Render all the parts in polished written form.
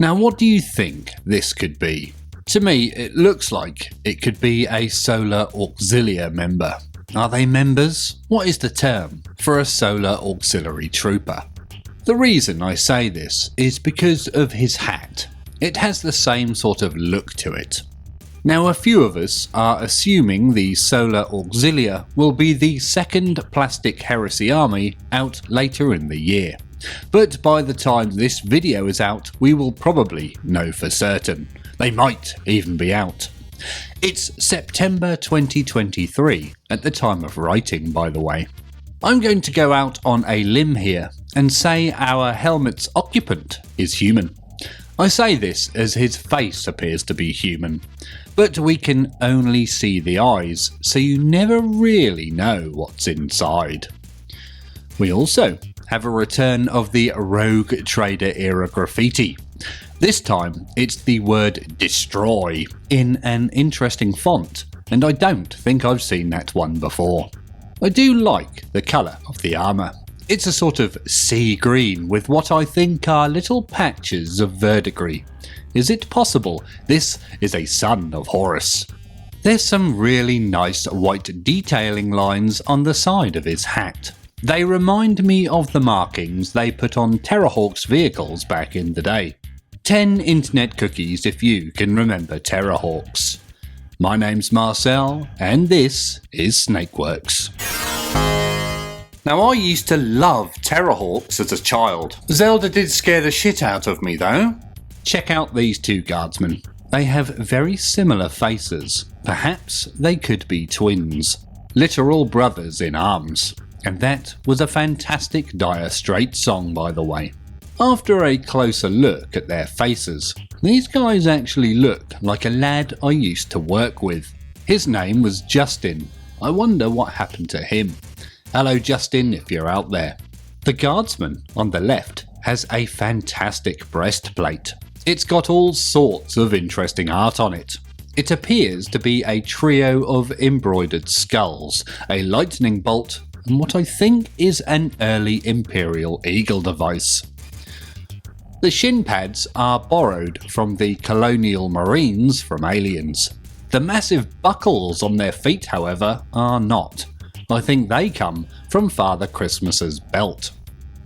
Now what do you think this could be? To me, it looks like it could be a Solar Auxilia member. Are they members? What is the term for a Solar Auxiliary trooper? The reason I say this is because of his hat. It has the same sort of look to it. Now a few of us are assuming the Solar Auxilia will be the second Plastic Heresy army out later in the year. But by the time this video is out, we will probably know for certain. They might even be out. It's September 2023 at the time of writing, by the way. I'm going to go out on a limb here and say our helmet's occupant is human. I say this as his face appears to be human, but we can only see the eyes, so you never really know what's inside. We also have a return of the Rogue Trader era graffiti. This time it's the word destroy in an interesting font, and I don't think I've seen that one before. I do like the colour of the armour. It's a sort of sea green with what I think are little patches of verdigris. Is it possible this is a son of Horus? There's some really nice white detailing lines on the side of his hat. They remind me of the markings they put on Terrahawk's vehicles back in the day. 10 internet cookies if you can remember Terrahawks. My name's Marcel, and this is Snakeworks. Now I used to love Terrahawks as a child. Zelda did scare the shit out of me though. Check out these two Guardsmen. They have very similar faces. Perhaps they could be twins. Literal brothers in arms. And that was a fantastic Dire Straits song, by the way. After a closer look at their faces, these guys actually look like a lad I used to work with. His name was Justin. I wonder what happened to him. Hello Justin, if you're out there. The Guardsman on the left has a fantastic breastplate. It's got all sorts of interesting art on it. It appears to be a trio of embroidered skulls, a lightning bolt, and what I think is an early Imperial eagle device. The shin pads are borrowed from the Colonial Marines from Aliens. The massive buckles on their feet, however, are not. I think they come from Father Christmas's belt.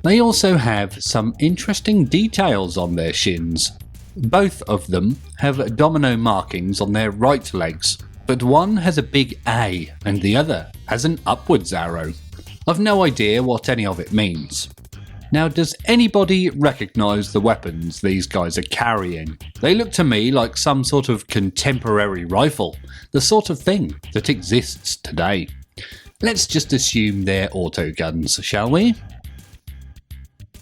They also have some interesting details on their shins. Both of them have domino markings on their right legs, but one has a big A and the other has an upwards arrow. I've no idea what any of it means. Now, does anybody recognise the weapons these guys are carrying? They look to me like some sort of contemporary rifle, the sort of thing that exists today. Let's just assume they're autoguns, shall we?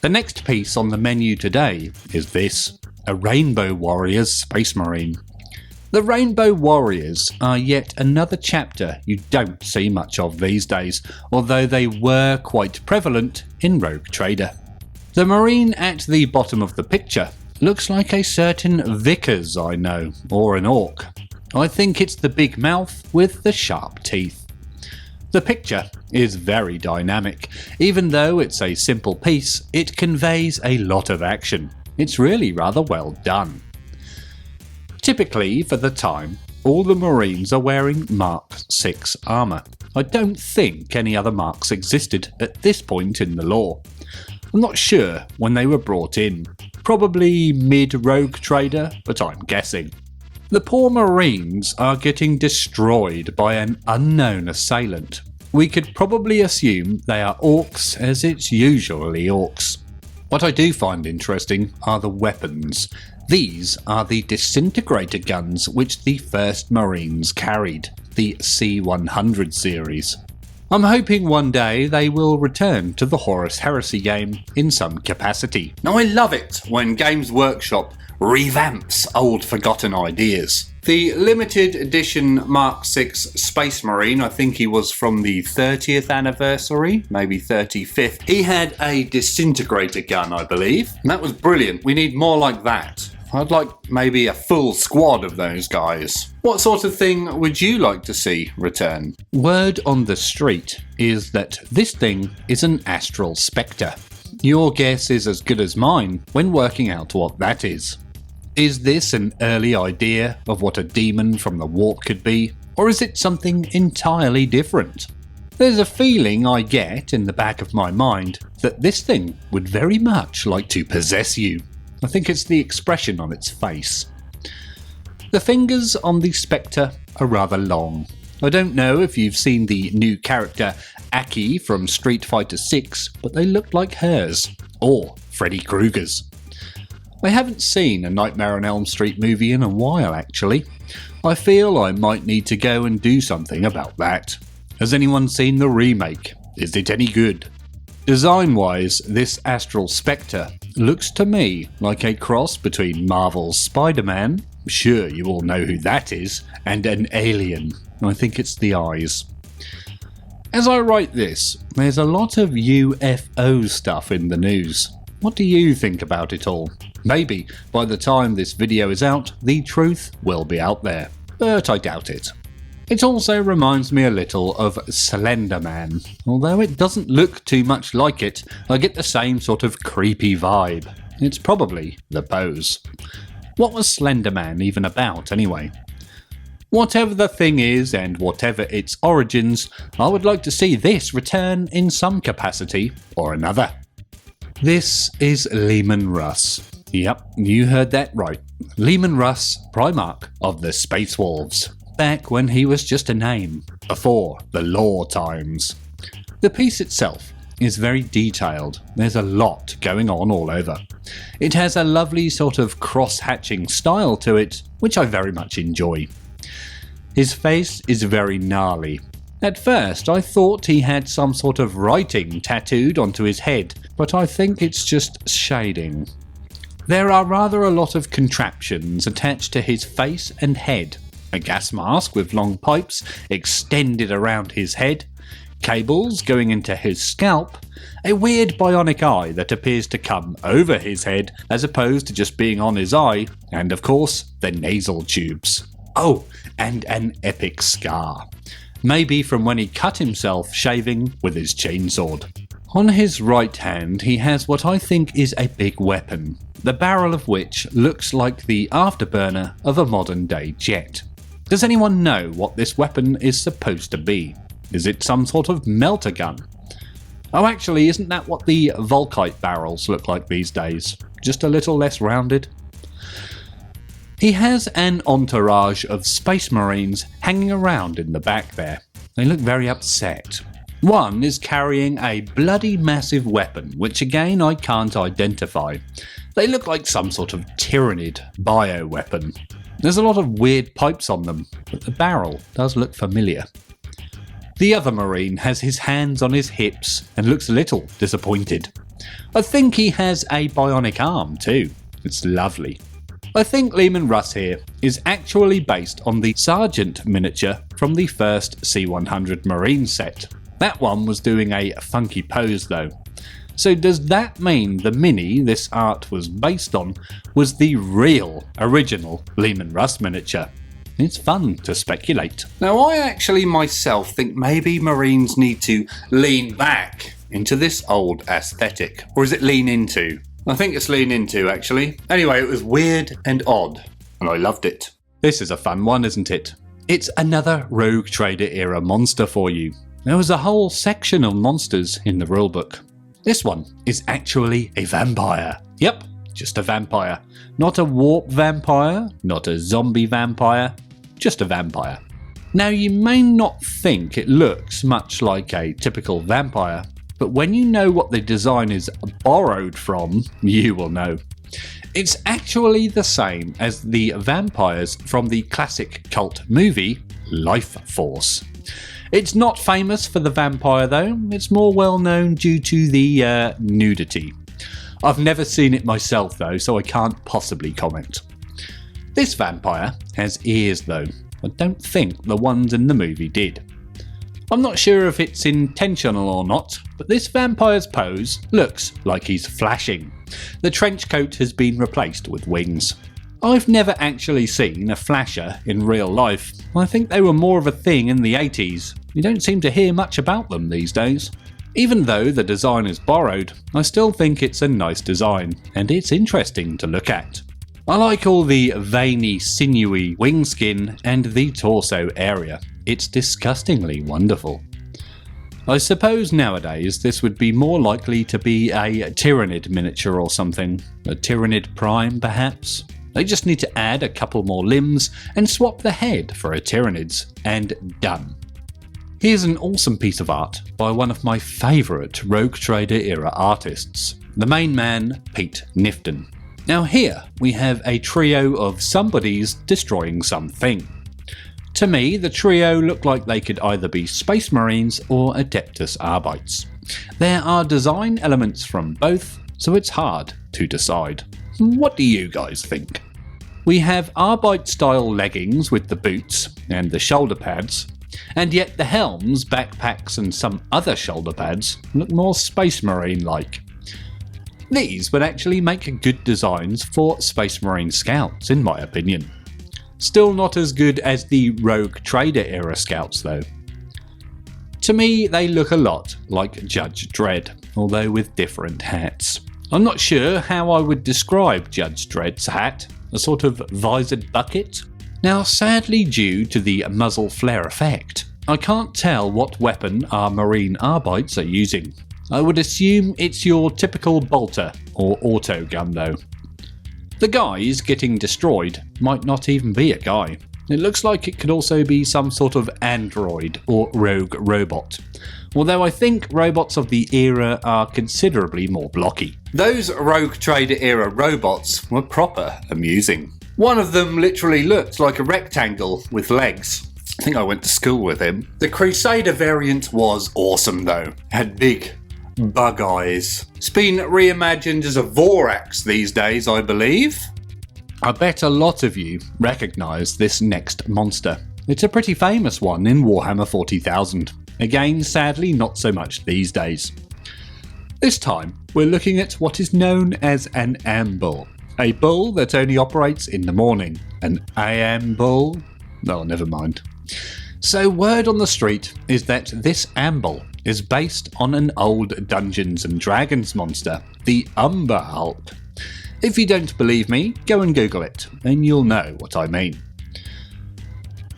The next piece on the menu today is this, a Rainbow Warriors Space Marine. The Rainbow Warriors are yet another chapter you don't see much of these days, although they were quite prevalent in Rogue Trader. The Marine at the bottom of the picture looks like a certain Vickers I know, or an Orc. I think it's the big mouth with the sharp teeth. The picture is very dynamic. Even though it's a simple piece, it conveys a lot of action. It's really rather well done. Typically, for the time, all the Marines are wearing Mark VI armour. I don't think any other marks existed at this point in the lore. I'm not sure when they were brought in. Probably mid-Rogue Trader, but I'm guessing. The poor Marines are getting destroyed by an unknown assailant. We could probably assume they are Orcs, as it's usually Orcs. What I do find interesting are the weapons. These are the disintegrator guns which the first Marines carried, the C100 series. I'm hoping one day they will return to the Horus Heresy game in some capacity. Now I love it when Games Workshop revamps old forgotten ideas. The limited edition Mark VI Space Marine, I think he was from the 30th anniversary, maybe 35th. He had a disintegrator gun, I believe. And that was brilliant. We need more like that. I'd like maybe a full squad of those guys. What sort of thing would you like to see return? Word on the street is that this thing is an Astral Spectre. Your guess is as good as mine when working out what that is. Is this an early idea of what a demon from the warp could be, or is it something entirely different? There's a feeling I get in the back of my mind that this thing would very much like to possess you. I think it's the expression on its face. The fingers on the Spectre are rather long. I don't know if you've seen the new character Aki from Street Fighter 6, but they look like hers, or Freddy Krueger's. I haven't seen a Nightmare on Elm Street movie in a while actually. I feel I might need to go and do something about that. Has anyone seen the remake? Is it any good? Design-wise, this Astral Spectre looks to me like a cross between Marvel's Spider-Man, sure you all know who that is, and an alien. I think it's the eyes. As I write this, there's a lot of UFO stuff in the news. What do you think about it all? Maybe by the time this video is out, the truth will be out there, but I doubt it. It also reminds me a little of Slender Man. Although it doesn't look too much like it, I get the same sort of creepy vibe. It's probably the pose. What was Slender Man even about anyway? Whatever the thing is and whatever its origins, I would like to see this return in some capacity or another. This is Leman Russ. Yep, you heard that right. Leman Russ, Primarch of the Space Wolves. Back when he was just a name, before the lore times. The piece itself is very detailed. There's a lot going on all over. It has a lovely sort of cross-hatching style to it, which I very much enjoy. His face is very gnarly. At first I thought he had some sort of writing tattooed onto his head, but I think it's just shading. There are rather a lot of contraptions attached to his face and head. A gas mask with long pipes extended around his head, cables going into his scalp, a weird bionic eye that appears to come over his head as opposed to just being on his eye, and of course the nasal tubes. Oh, and an epic scar. Maybe from when he cut himself shaving with his chainsword. On his right hand he has what I think is a big weapon, the barrel of which looks like the afterburner of a modern day jet. Does anyone know what this weapon is supposed to be? Is it some sort of melter gun? Oh, actually, isn't that what the Volkite barrels look like these days? Just a little less rounded? He has an entourage of Space Marines hanging around in the back there. They look very upset. One is carrying a bloody massive weapon, which again I can't identify. They look like some sort of Tyranid bio-weapon. There's a lot of weird pipes on them, but the barrel does look familiar. The other Marine has his hands on his hips and looks a little disappointed. I think he has a bionic arm too. It's lovely. I think Leman Russ here is actually based on the Sergeant miniature from the first C100 Marine set. That one was doing a funky pose though. So does that mean the mini this art was based on was the real, original Leman Russ miniature? It's fun to speculate. Now I actually myself think maybe Marines need to lean back into this old aesthetic. Or is it lean into? I think it's lean into actually. Anyway, it was weird and odd, and I loved it. This is a fun one, isn't it? It's another Rogue Trader era monster for you. There was a whole section of monsters in the rulebook. This one is actually a vampire. Yep, just a vampire. Not a warp vampire, not a zombie vampire, just a vampire. Now you may not think it looks much like a typical vampire, but when you know what the design is borrowed from, you will know. It's actually the same as the vampires from the classic cult movie Life Force. It's not famous for the vampire though, it's more well known due to the nudity. I've never seen it myself though, so I can't possibly comment. This vampire has ears though. I don't think the ones in the movie did. I'm not sure if it's intentional or not, but this vampire's pose looks like he's flashing. The trench coat has been replaced with wings. I've never actually seen a flasher in real life. I think they were more of a thing in the 80s. You don't seem to hear much about them these days. Even though the design is borrowed, I still think it's a nice design, and it's interesting to look at. I like all the veiny, sinewy wing skin and the torso area. It's disgustingly wonderful. I suppose nowadays this would be more likely to be a Tyrannid miniature or something. A Tyrannid Prime, perhaps? They just need to add a couple more limbs and swap the head for a Tyrannid's, and done. Here's an awesome piece of art by one of my favourite Rogue Trader era artists, the main man, Pete Knifton. Now here we have a trio of somebodies destroying something. To me, the trio look like they could either be Space Marines or Adeptus Arbites. There are design elements from both, so it's hard to decide. What do you guys think? We have Arbite-style leggings with the boots and the shoulder pads, and yet the helms, backpacks and some other shoulder pads look more Space Marine-like. These would actually make good designs for Space Marine Scouts, in my opinion. Still not as good as the Rogue Trader era Scouts though. To me, they look a lot like Judge Dredd, although with different hats. I'm not sure how I would describe Judge Dredd's hat, a sort of visored bucket. Now, sadly due to the muzzle flare effect, I can't tell what weapon our Marine Arbites are using. I would assume it's your typical bolter or auto gun though. The guys getting destroyed might not even be a guy. It looks like it could also be some sort of android or rogue robot. Although I think robots of the era are considerably more blocky. Those Rogue Trader era robots were proper amusing. One of them literally looked like a rectangle with legs. I think I went to school with him. The Crusader variant was awesome though. Had big bug eyes. It's been reimagined as a Vorax these days, I believe. I bet a lot of you recognise this next monster. It's a pretty famous one in Warhammer 40,000. Again, sadly not so much these days. This time, we're looking at what is known as an Ambull. A bull that only operates in the morning. An AM bull? Oh, never mind. So word on the street is that this Ambull is based on an old Dungeons & Dragons monster, the Umber Hulk. If you don't believe me, go and Google it, and you'll know what I mean.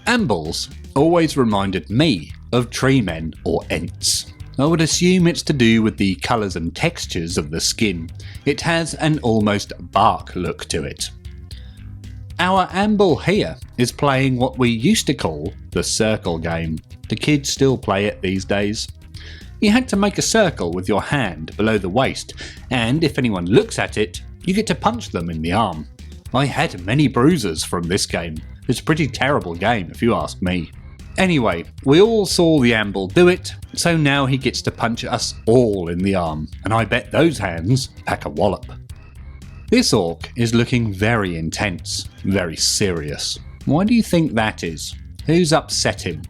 Ambulls always reminded me of tree men or Ents. I would assume it's to do with the colours and textures of the skin. It has an almost bark look to it. Our Ambull here is playing what we used to call the circle game. The kids still play it these days. You had to make a circle with your hand below the waist, and if anyone looks at it, you get to punch them in the arm. I had many bruises from this game. It's a pretty terrible game if you ask me. Anyway, we all saw the Ambull do it, so now he gets to punch us all in the arm, and I bet those hands pack a wallop. This orc is looking very intense, very serious. Why do you think that is? Who's upset him?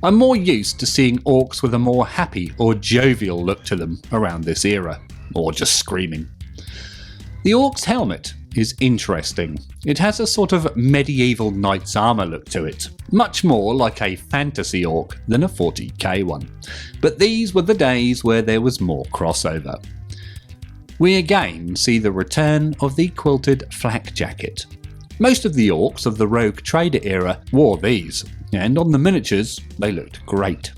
I'm more used to seeing orcs with a more happy or jovial look to them around this era, or just screaming. The orc's helmet is interesting. It has a sort of medieval knight's armour look to it, much more like a fantasy orc than a 40k one. But these were the days where there was more crossover. We again see the return of the quilted flak jacket. Most of the orcs of the Rogue Trader era wore these, and on the miniatures they looked great.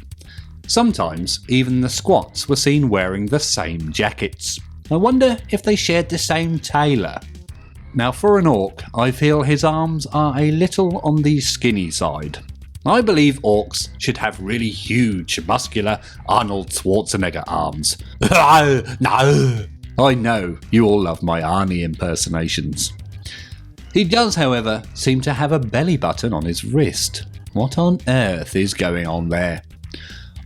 Sometimes even the squats were seen wearing the same jackets. I wonder if they shared the same tailor. Now for an orc, I feel his arms are a little on the skinny side. I believe orcs should have really huge, muscular Arnold Schwarzenegger arms. No! I know you all love my Arnie impersonations. He does, however, seem to have a belly button on his wrist. What on earth is going on there?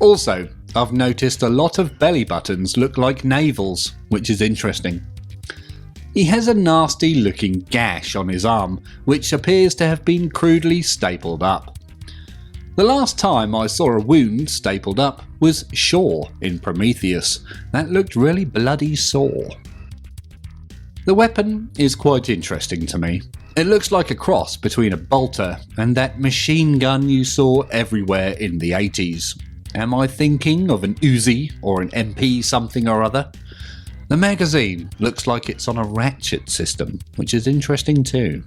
Also, I've noticed a lot of belly buttons look like navels, which is interesting. He has a nasty looking gash on his arm, which appears to have been crudely stapled up. The last time I saw a wound stapled up was Shaw in Prometheus. That looked really bloody sore. The weapon is quite interesting to me. It looks like a cross between a bolter and that machine gun you saw everywhere in the 80s. Am I thinking of an Uzi or an MP something or other? The magazine looks like it's on a ratchet system, which is interesting too.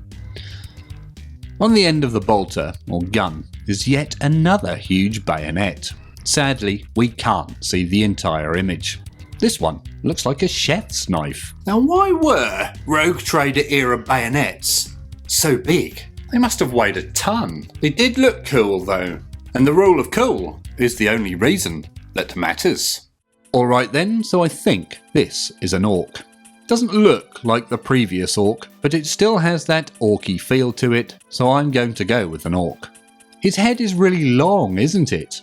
On the end of the bolter, or gun, is yet another huge bayonet. Sadly, we can't see the entire image. This one looks like a chef's knife. Now why were Rogue Trader era bayonets so big? They must have weighed a ton. It did look cool though, and the rule of cool is the only reason that matters. Alright then, so I think this is an orc. Doesn't look like the previous orc, but it still has that orky feel to it, so I'm going to go with an orc. His head is really long, isn't it?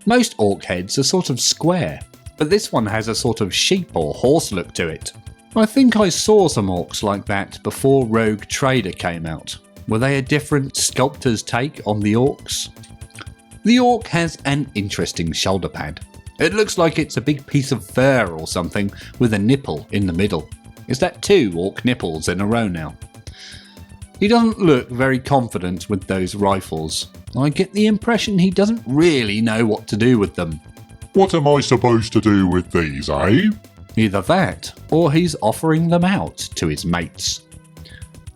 Most orc heads are sort of square, but this one has a sort of sheep or horse look to it. I think I saw some orcs like that before Rogue Trader came out. Were they a different sculptor's take on the orcs? The orc has an interesting shoulder pad. It looks like it's a big piece of fur or something with a nipple in the middle. Is that 2 orc nipples in a row now? He doesn't look very confident with those rifles. I get the impression he doesn't really know what to do with them. What am I supposed to do with these, eh? Either that, or he's offering them out to his mates.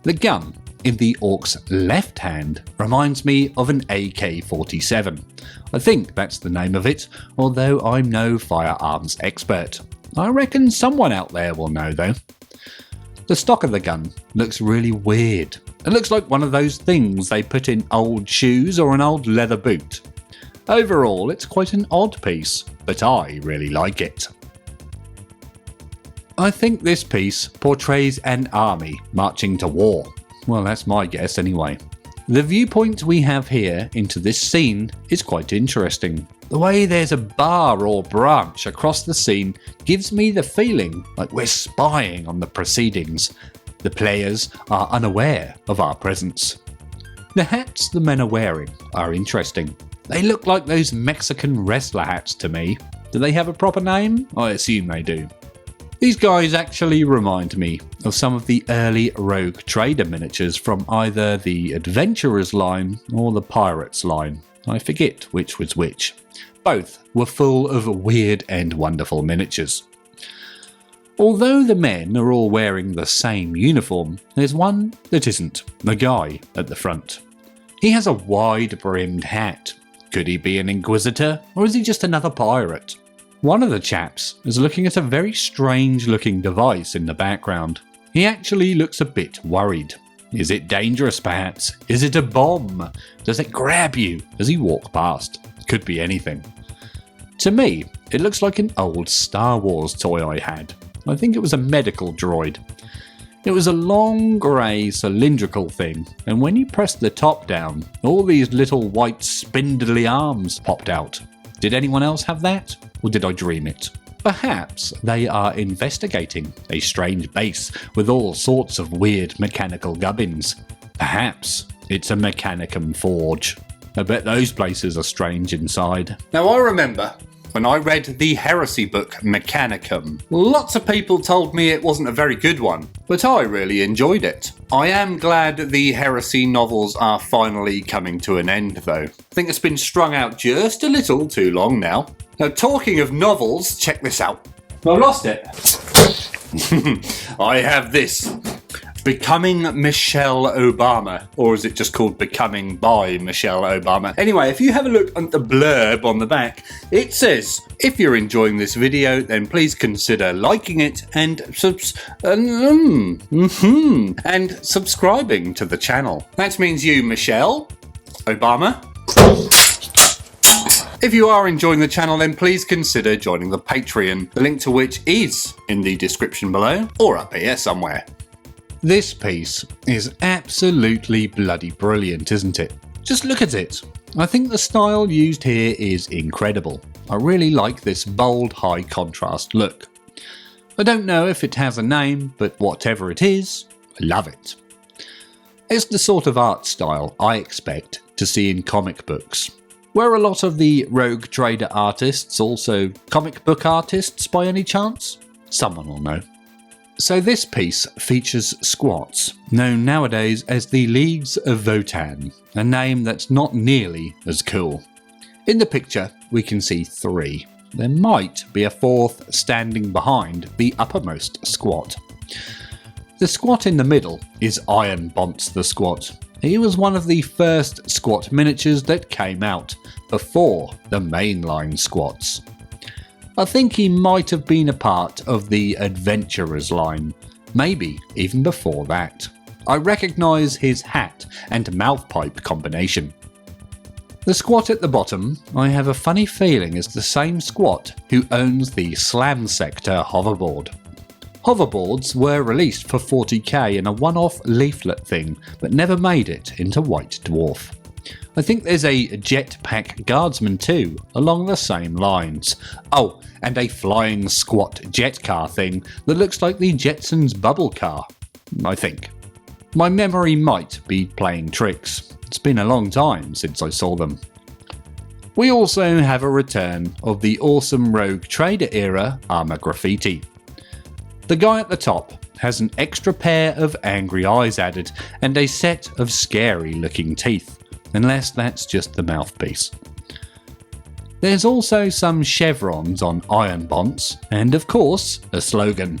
The gun in the orc's left hand reminds me of an AK-47. I think that's the name of it, although I'm no firearms expert. I reckon someone out there will know though. The stock of the gun looks really weird. It looks like one of those things they put in old shoes or an old leather boot. Overall, it's quite an odd piece, but I really like it. I think this piece portrays an army marching to war. Well, that's my guess anyway. The viewpoint we have here into this scene is quite interesting. The way there's a bar or branch across the scene gives me the feeling like we're spying on the proceedings. The players are unaware of our presence. The hats the men are wearing are interesting. They look like those Mexican wrestler hats to me. Do they have a proper name? I assume they do. These guys actually remind me of some of the early Rogue Trader miniatures from either the Adventurers line or the Pirates line. I forget which was which. Both were full of weird and wonderful miniatures. Although the men are all wearing the same uniform, there's one that isn't, the guy at the front. He has a wide-brimmed hat. Could he be an Inquisitor, or is he just another pirate? One of the chaps is looking at a very strange-looking device in the background. He actually looks a bit worried. Is it dangerous, perhaps? Is it a bomb? Does it grab you as you walk past? Could be anything. To me, it looks like an old Star Wars toy I had. I think it was a medical droid. It was a long grey cylindrical thing, and when you pressed the top down, all these little white spindly arms popped out. Did anyone else have that? Or did I dream it? Perhaps they are investigating a strange base with all sorts of weird mechanical gubbins. Perhaps it's a Mechanicum forge. I bet those places are strange inside. Now I remember when I read the heresy book Mechanicum, lots of people told me it wasn't a very good one, but I really enjoyed it. I am glad the heresy novels are finally coming to an end though. I think it's been strung out just a little too long now. Now talking of novels, check this out. I lost it. I have this. Becoming Michelle Obama, or is it just called Becoming by Michelle Obama? Anyway, if you have a look at the blurb on the back, it says, if you're enjoying this video, then please consider liking it and subscribing to the channel. That means you, Michelle Obama. If you are enjoying the channel, then please consider joining the Patreon, the link to which is in the description below or up here somewhere. This piece is absolutely bloody brilliant, isn't it? Just look at it. I think the style used here is incredible. I really like this bold, high contrast look. I don't know if it has a name, but whatever it is, I love it. It's the sort of art style I expect to see in comic books. Were a lot of the Rogue Trader artists also comic book artists by any chance? Someone will know. So this piece features squats, known nowadays as the Leagues of Votan, a name that's not nearly as cool. In the picture we can see 3. there might be a fourth standing behind the uppermost squat. The squat in the middle is Iron Bonts the Squat. He was one of the first squat miniatures that came out, before the mainline squats. I think he might have been a part of the Adventurers line, maybe even before that. I recognise his hat and mouthpipe combination. The squat at the bottom, I have a funny feeling is the same squat who owns the Slam Sector hoverboard. Hoverboards were released for 40k in a one-off leaflet thing, but never made it into White Dwarf. I think there's a jetpack Guardsman too, along the same lines. Oh, and a flying squat jet car thing that looks like the Jetsons bubble car, I think. My memory might be playing tricks. It's been a long time since I saw them. We also have a return of the awesome Rogue Trader era armour graffiti. The guy at the top has an extra pair of angry eyes added and a set of scary looking teeth, unless that's just the mouthpiece. There's also some chevrons on Iron Bonts, and of course, a slogan.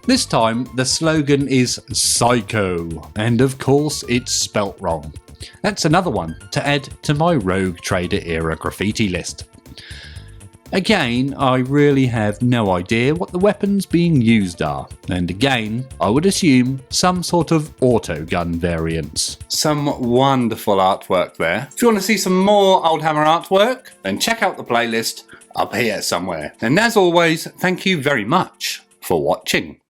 This time, the slogan is Psycho, and of course it's spelt wrong. That's another one to add to my Rogue Trader era graffiti list. Again, I really have no idea what the weapons being used are, and again, I would assume some sort of autogun variants. Some wonderful artwork there. If you want to see some more Oldhammer artwork, then check out the playlist up here somewhere. And as always, thank you very much for watching.